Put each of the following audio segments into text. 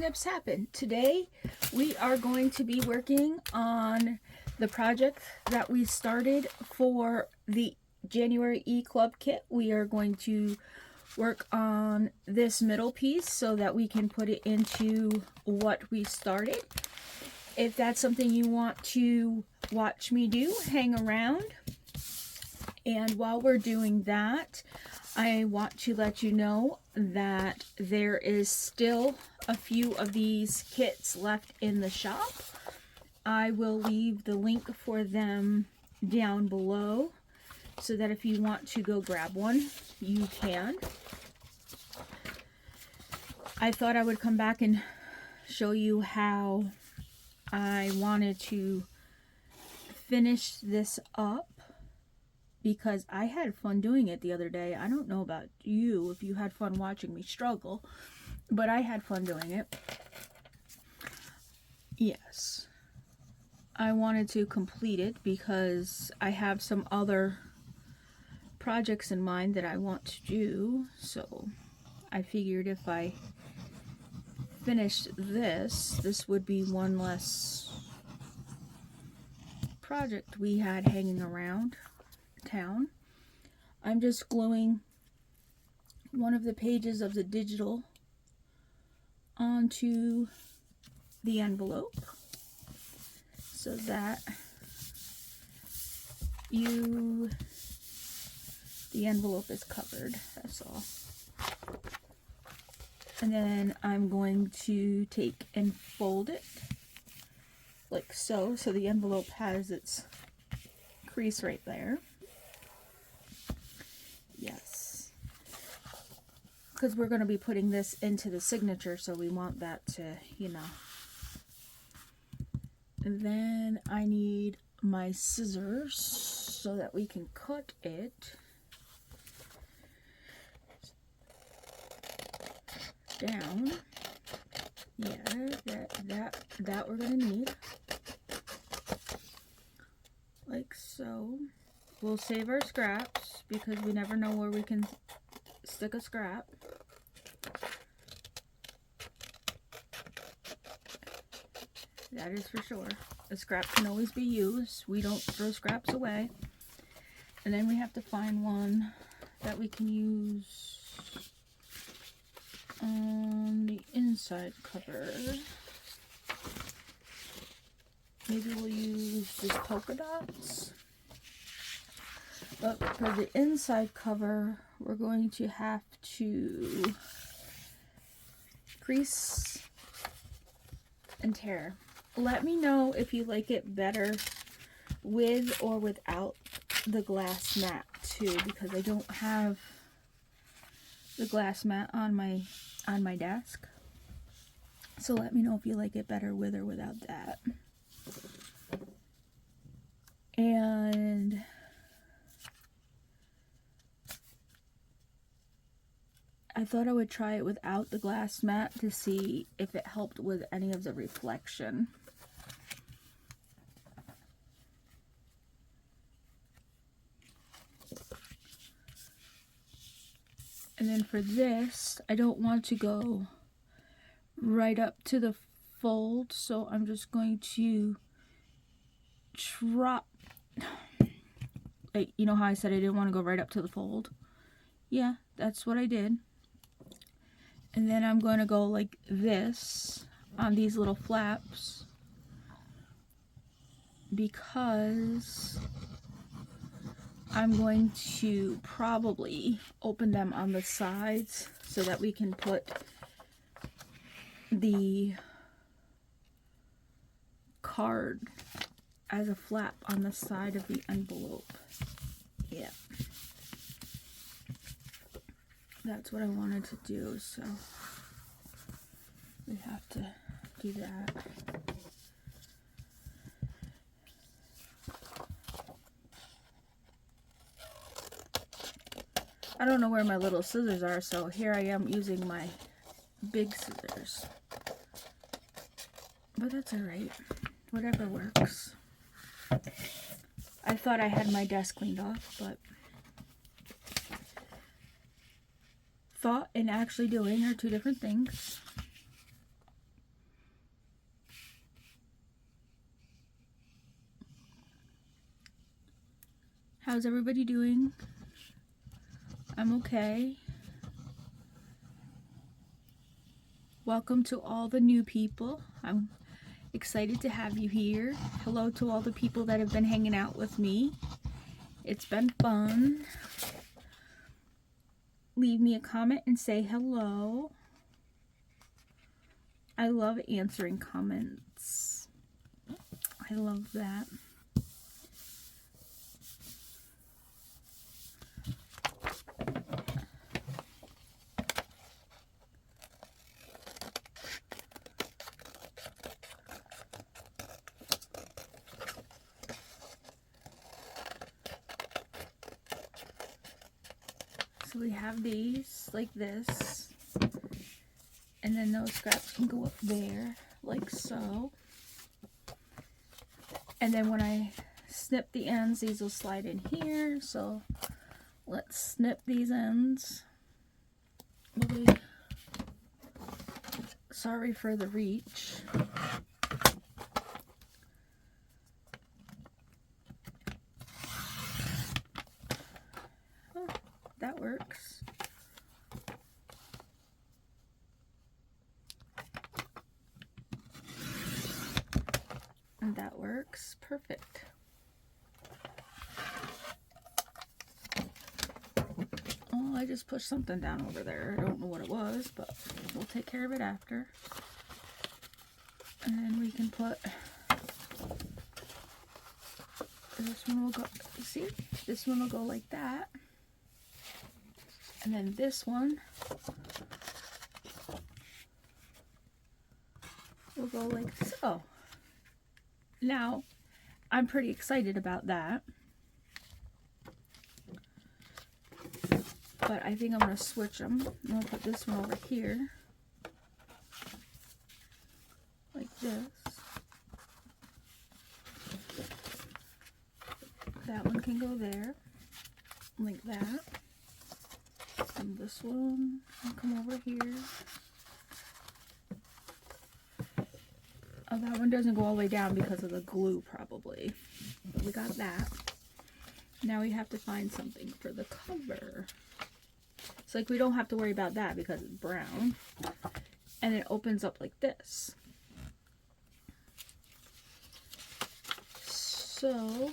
snips happen. Today we are going to be working on the project that we started for the January E-Club kit. We are going to work on this middle piece so that we can put it into what we started. If that's something you want to watch me do, hang around. And while we're doing that, I want to let you know that there is still a few of these kits left in the shop. I will leave the link for them down below so that if you want to go grab one, you can. I thought I would come back and show you how I wanted to finish this up, because I had fun doing it the other day. I don't know about you, if you had fun watching me struggle, but I had fun doing it. Yes. I wanted to complete it because I have some other projects in mind that I want to do, so I figured if I finished this would be one less project we had hanging around town. I'm just gluing one of the pages of the digital onto the envelope so that the envelope is covered, that's all. And then I'm going to take and fold it like so, so the envelope has its crease right there. Yes, because we're going to be putting this into the signature, so we want that to, you know. And then I need my scissors so that we can cut it down. Yeah, that we're going to need. Like so. We'll save our scraps because we never know where we can stick a scrap. That is for sure. A scrap can always be used. We don't throw scraps away. And then we have to find one that we can use on the inside cover. Maybe we'll use just polka dots. But for the inside cover, we're going to have to crease and tear. Let me know if you like it better with or without the glass mat too, because I don't have the glass mat on my desk. So let me know if you like it better with or without that. And I thought I would try it without the glass mat to see if it helped with any of the reflection. And then for this, I don't want to go right up to the fold, so I'm just going to try. Like, you know how I said I didn't want to go right up to the fold? Yeah, that's what I did. And then I'm going to go like this on these little flaps because I'm going to probably open them on the sides so that we can put the card as a flap on the side of the envelope. Yeah. That's what I wanted to do, so we have to do that. I don't know where my little scissors are, so here I am using my big scissors. But that's alright. Whatever works. I thought I had my desk cleaned off, but thought and actually doing are two different things. How's everybody doing? I'm okay. Welcome to all the new people. I'm excited to have you here. Hello to all the people that have been hanging out with me. It's been fun. Leave me a comment and say hello. I love answering comments. I love that. So we have these like this, and then those scraps can go up there like so. And then when I snip the ends, these will slide in here. So let's snip these ends. Sorry for the reach. Oh, that works. And that works perfect. Oh, I just pushed something down over there. I don't know what it was, but we'll take care of it after. And then we can put, this one will go, see? This one will go like that. And then this one will go like so. Now, I'm pretty excited about that. But I think I'm going to switch them. I'm going to put this one over here. Like this. That one can go there. Like that. And this one can come over here. Oh, that one doesn't go all the way down because of the glue, probably. But we got that. Now we have to find something for the cover. It's like we don't have to worry about that because it's brown. And it opens up like this. So,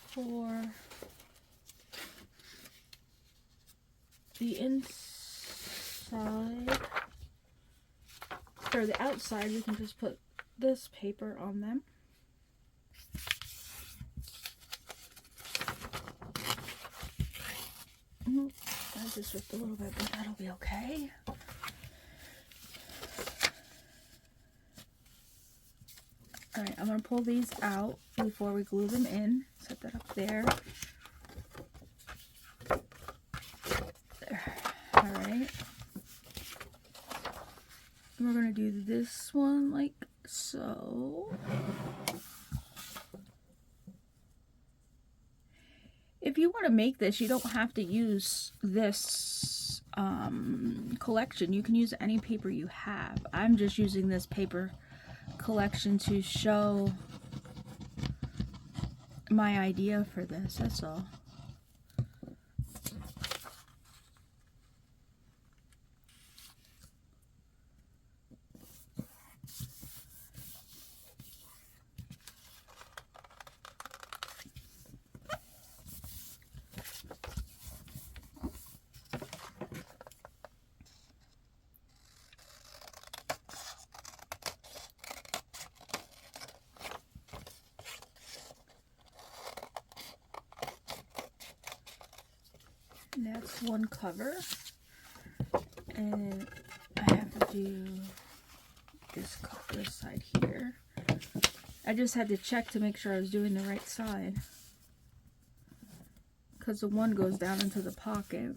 for the inside, or the outside, we can just put this paper on them. I just ripped a little bit, but that'll be okay. Alright, I'm going to pull these out before we glue them in. Set that up there. There. Alright. We're going to do this one like so. If you want to make this, you don't have to use this collection. You can use any paper you have. I'm just using this paper collection to show my idea for this, that's all. That's one cover, and I have to do this side here. I just had to check to make sure I was doing the right side, because the one goes down into the pocket.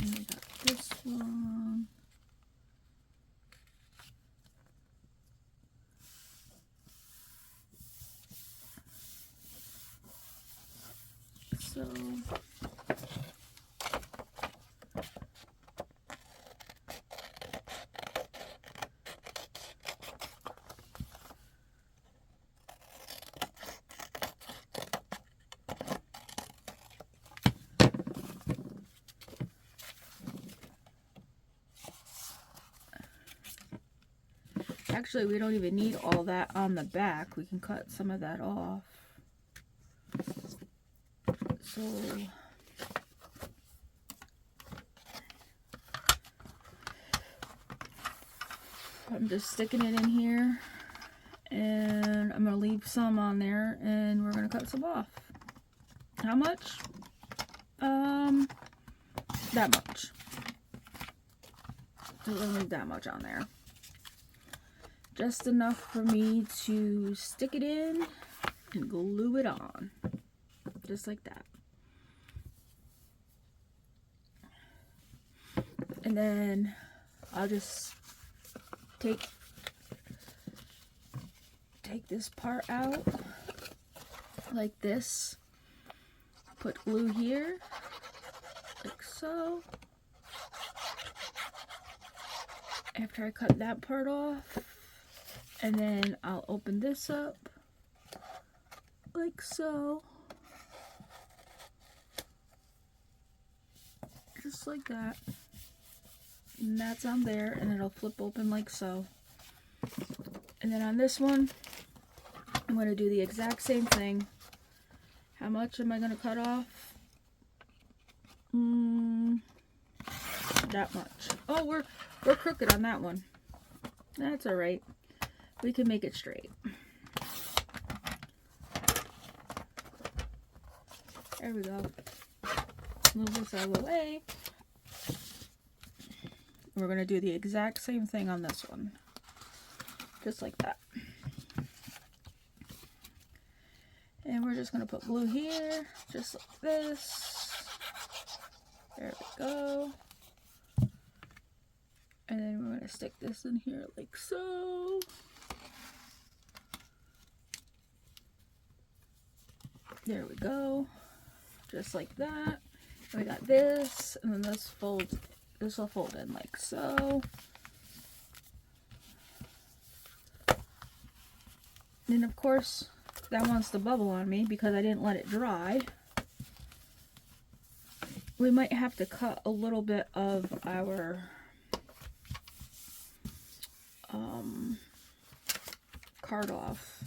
And I got this one. so. Actually, we don't even need all that on the back. We can cut some of that off. So I'm just sticking it in here, and I'm going to leave some on there, and we're going to cut some off. How much? That much. So we're going to leave that much on there. Just enough for me to stick it in and glue it on. Just like that. And then I'll just take this part out like this. Put glue here, like so. After I cut that part off, and then I'll open this up like so. Just like that. And that's on there, and it'll flip open like so. And then on this one, I'm going to do the exact same thing. How much am I going to cut off? That much. Oh, we're crooked on that one. That's alright. We can make it straight. There we go. Move this out of the way. We're going to do the exact same thing on this one. Just like that. And we're just going to put glue here, just like this. There we go. And then we're going to stick this in here like so. There we go. Just like that. We got this, and then this will fold in like so. And of course, that wants to bubble on me because I didn't let it dry. We might have to cut a little bit of our card off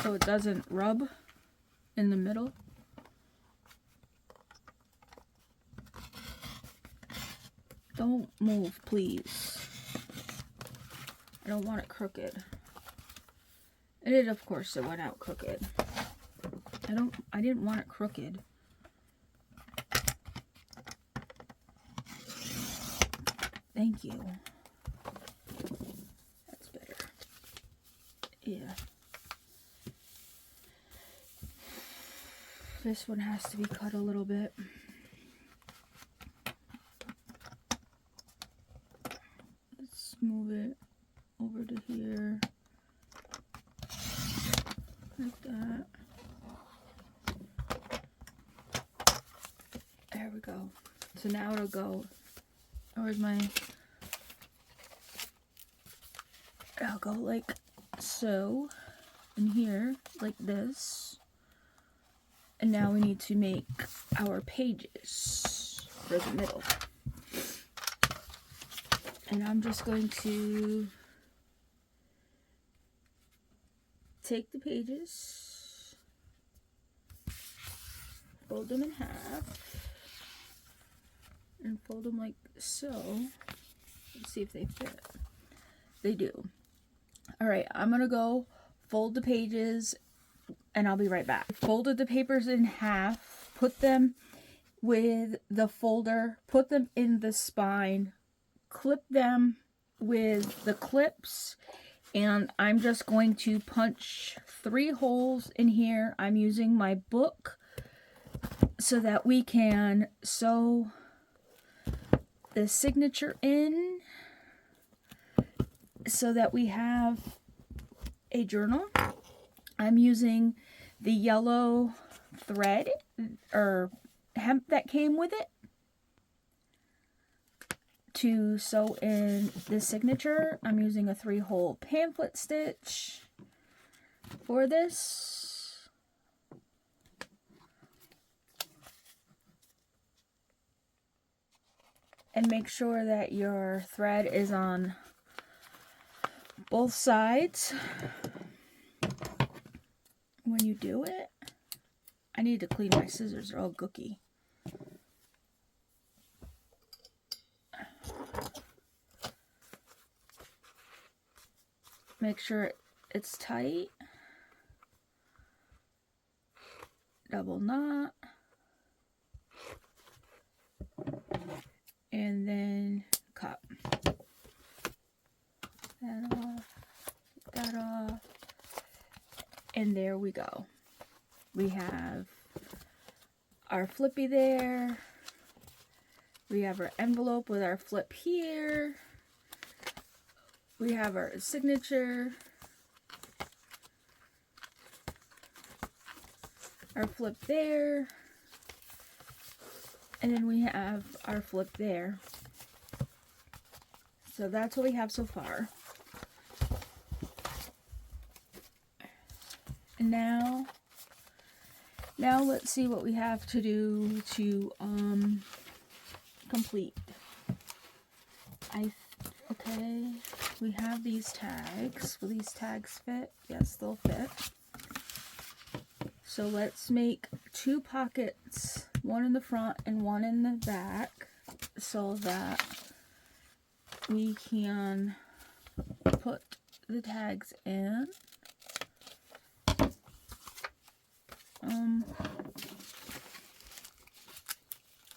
so it doesn't rub in the middle. Don't move, please. I don't want it crooked. And it, of course, it went out crooked. I didn't want it crooked. Thank you. That's better. Yeah. This one has to be cut a little bit. Let's move it over to here. Like that. There we go. So now it'll go. Where's my... I'll go like so. In here, like this. And now we need to make our pages for the middle. And I'm just going to take the pages, fold them in half, and fold them like so. Let's see if they fit. They do. Alright, I'm going to go fold the pages, and I'll be right back. Folded the papers in half, put them with the folder, put them in the spine, clip them with the clips, and I'm just going to punch 3 holes in here. I'm using my book so that we can sew the signature in so that we have a journal. I'm using the yellow thread or hemp that came with it to sew in the signature. I'm using a 3-hole pamphlet stitch for this. And make sure that your thread is on both sides when you do it. I need to clean my scissors, they're all gooky. Make sure it's tight. Double knot. And then cut. That off. That off. And there we go. We have our flippy there. We have our envelope with our flip here. We have our signature. Our flip there. And then we have our flip there. So that's what we have so far. And now let's see what we have to do to complete. Okay, we have these tags. Will these tags fit? Yes, they'll fit. So let's make 2 pockets, one in the front and one in the back, so that we can put the tags in.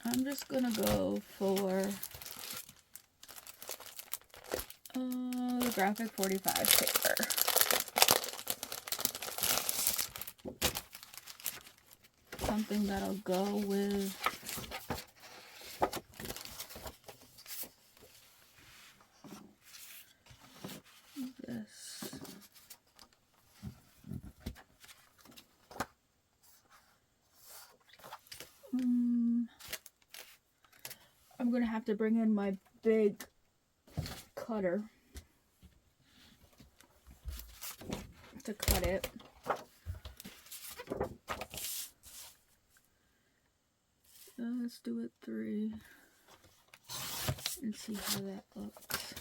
I'm just gonna go for the graphic 45 paper. Something that'll go with this. I'm gonna have to bring in my big cutter to cut it. Let's do it 3 and see how that looks.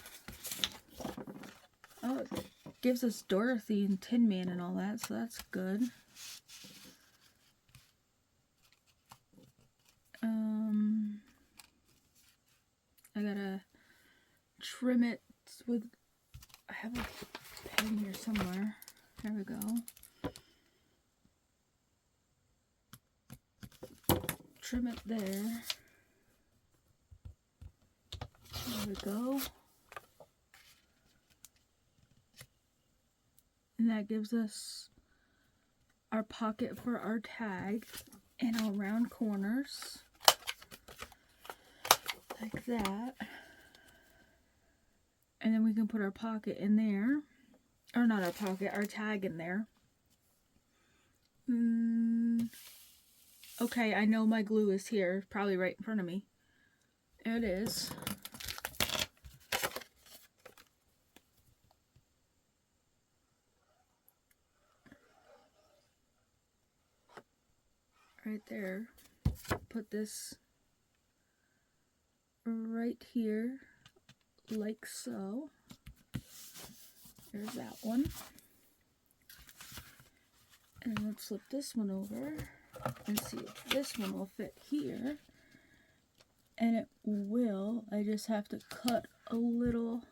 Oh, it gives us Dorothy and Tin Man and all that, so that's good. I gotta trim it with, I have a pen here somewhere. There we go. Trim it there. There we go. And that gives us our pocket for our tag and our round corners. Like that. And then we can put our pocket in there. Or not our pocket, our tag in there. Okay, I know my glue is here. Probably right in front of me. There it is. Right there. Put this right here, like so. There's that one. And let's flip this one over and see if this one will fit here. And it will. I just have to cut a little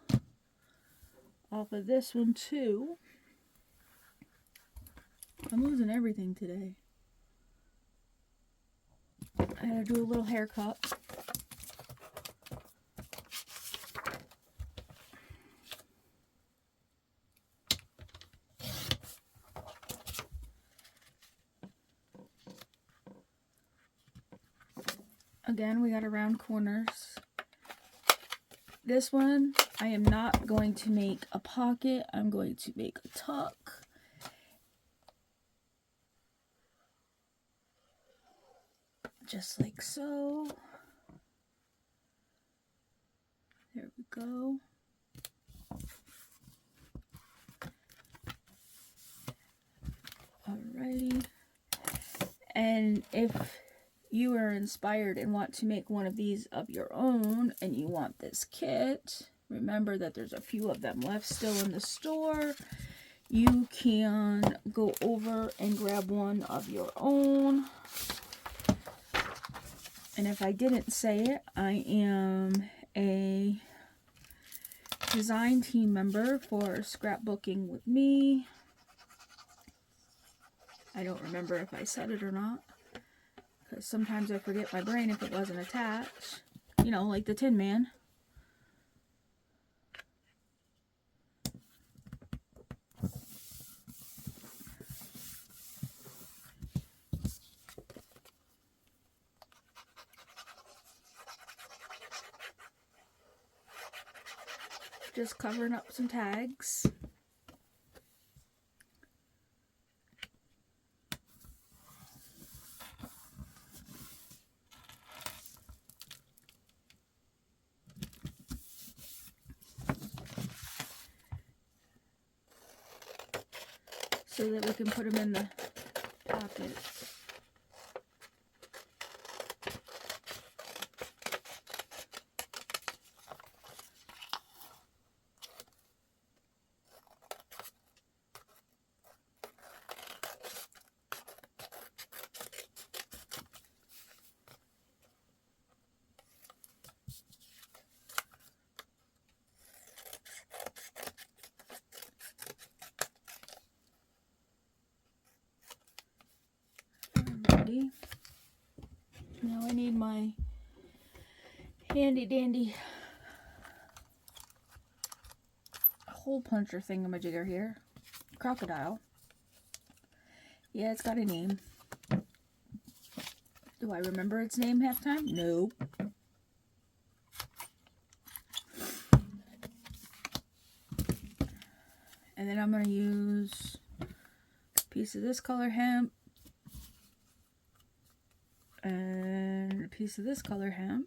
off of this one too. I'm losing everything today. I had to do a little haircut. Again, we got round corners. This one, I am not going to make a pocket. I'm going to make a tuck. just like so. There we go. Alrighty. And if you are inspired and want to make one of these of your own and you want this kit, remember that there's a few of them left still in the store. You can go over and grab one of your own. And if I didn't say it, I am a design team member for Scrapbooking with Me. I don't remember if I said it or not, because sometimes I forget my brain if it wasn't attached. You know, like the Tin Man. Just covering up some tags. So that we can put them in the pockets. Alrighty. Now I need my handy dandy hole puncher thingamajigger here. Crocodile. Yeah, it's got a name. Do I remember its name half time? No. And then I'm going to use a piece of this color hemp and a piece of this color hemp.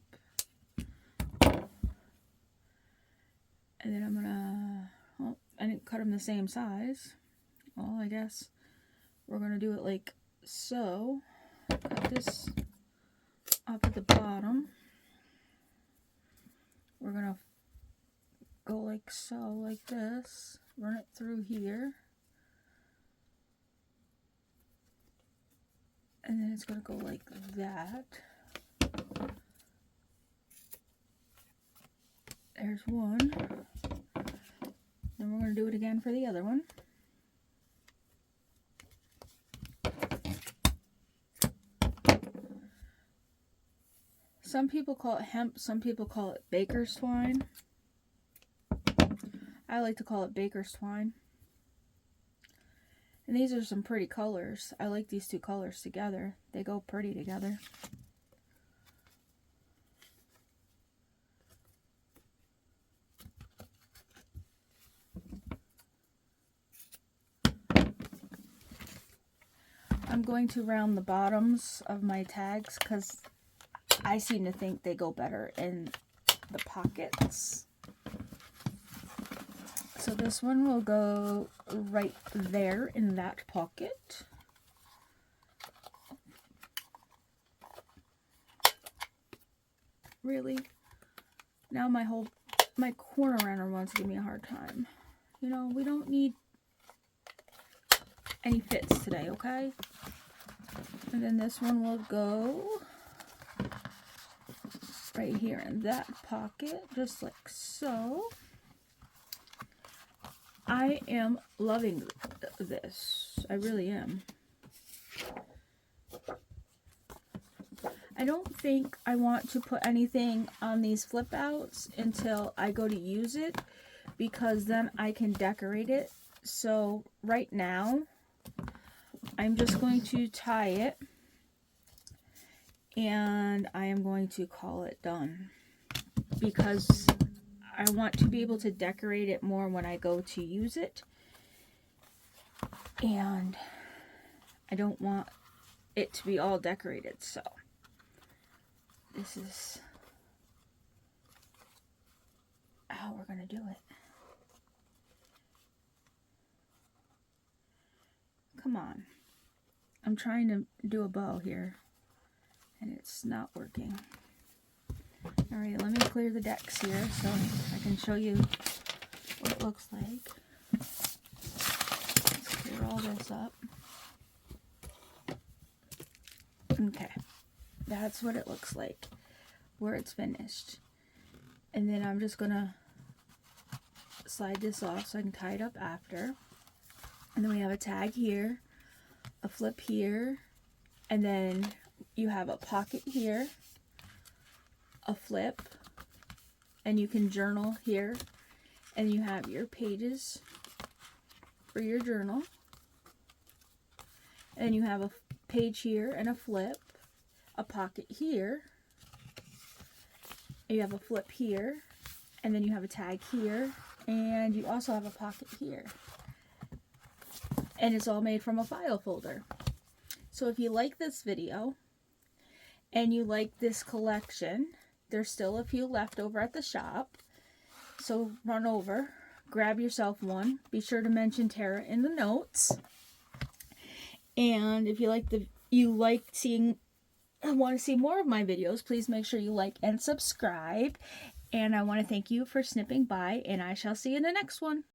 And then I'm going to, well, I didn't cut them the same size. Well, I guess we're going to do it like so. Cut this up at the bottom. We're going to go like so, like this. Run it through here. And then it's going to go like that. There's one. Then we're going to do it again for the other one. Some people call it hemp, some people call it baker's twine. I like to call it baker's twine. And these are some pretty colors. I like these two colors together. They go pretty together. I'm going to round the bottoms of my tags because I seem to think they go better in the pockets. So this one will go right there in that pocket. Really? Now my corner runner wants to give me a hard time. You know, we don't need any fits today, okay? And then this one will go right here in that pocket, just like so. I am loving this. I really am. I don't think I want to put anything on these flip outs until I go to use it, because then I can decorate it. So right now, I'm just going to tie it, and I am going to call it done, because I want to be able to decorate it more when I go to use it, and I don't want it to be all decorated. So this is how we're going to do it. Come on. I'm trying to do a bow here, and it's not working. Alright, let me clear the decks here so I can show you what it looks like. Let's clear all this up. Okay, that's what it looks like where it's finished. And then I'm just gonna slide this off so I can tie it up after. And then we have a tag here, a flip here, and then you have a pocket here, a flip, and you can journal here, and you have your pages for your journal, and you have a page here and a flip, a pocket here, and you have a flip here, and then you have a tag here, and you also have a pocket here. And it's all made from a file folder. So if you like this video and you like this collection, there's still a few left over at the shop. So run over, grab yourself one. Be sure to mention Tara in the notes. And if you want to see more of my videos, please make sure you like and subscribe. And I want to thank you for snipping by, and I shall see you in the next one.